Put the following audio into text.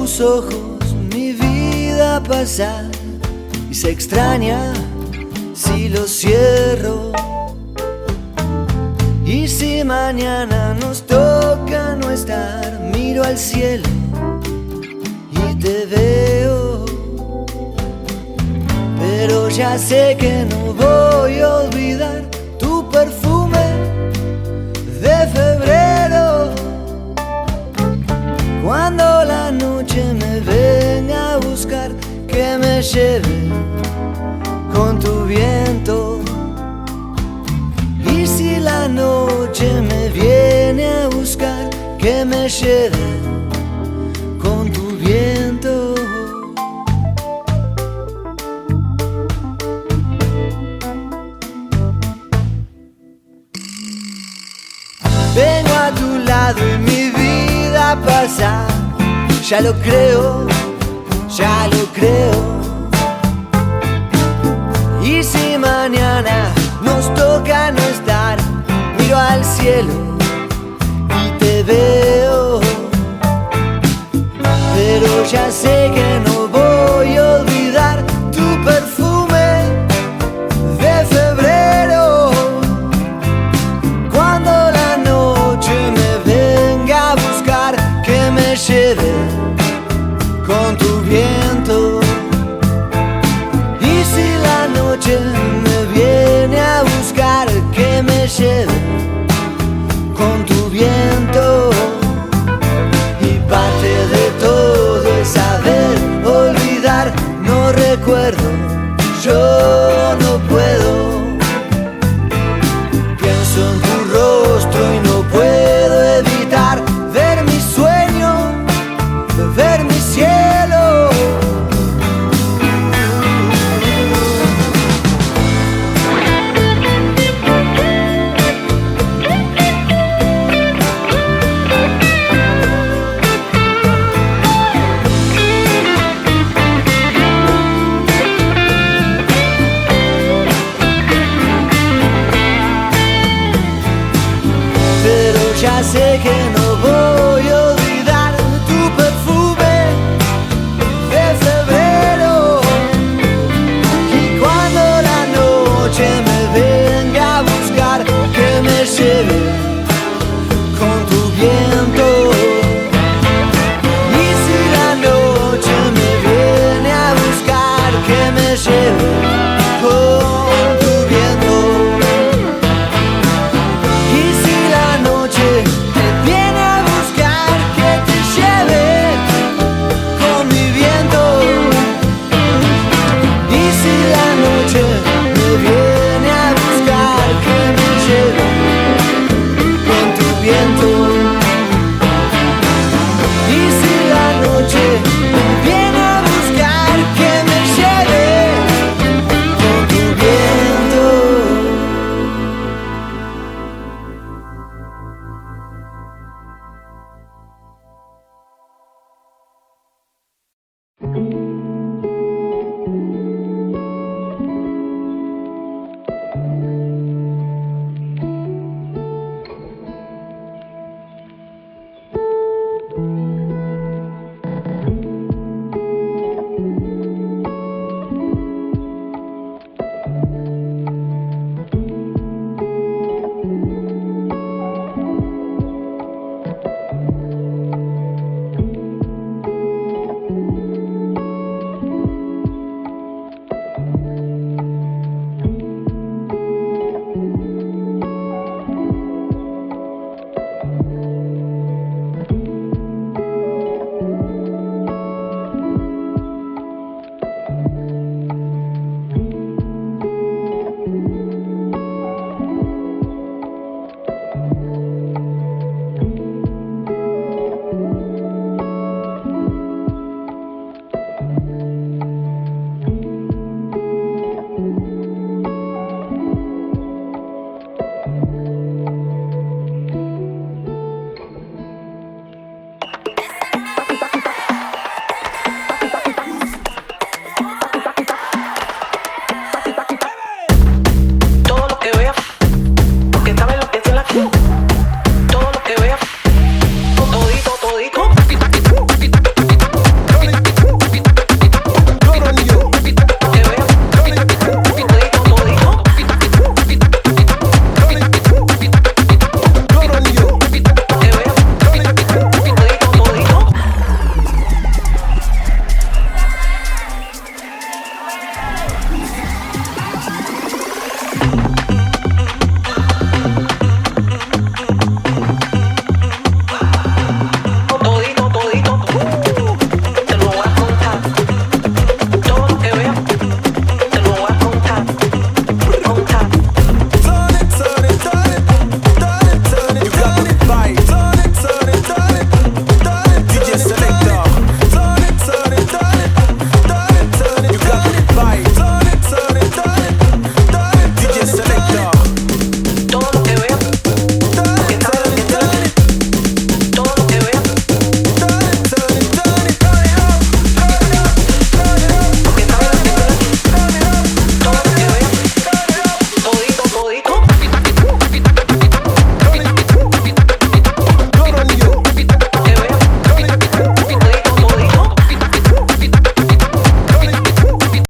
tus ojos mi vida pasa y se extraña si lo cierro. Y si mañana nos toca no estar, miro al cielo y te veo. Pero ya sé que no voy a olvidar tu perfume de febrero. Cuando la noche me venga a buscar, que me lleve con tu viento. Y si la noche me viene a buscar, que me lleve con tu viento. Vengo a tu lado y mi vida pasa, ya lo creo, ya lo creo. Y si mañana nos toca no estar, miro al cielo y te veo. Pero ya sé que no voy a olvidar tu perfume de febrero. Cuando la noche me venga a buscar, que me lleve con tu viento. Y si la noche me viene a buscar, que me lleve con tu viento. Y parte de todo es saber olvidar, no recuerdo, yo no puedo. Pienso en tu rostro y no puedo evitar ver mi sueño, ver mi cielo. Pero ya sé que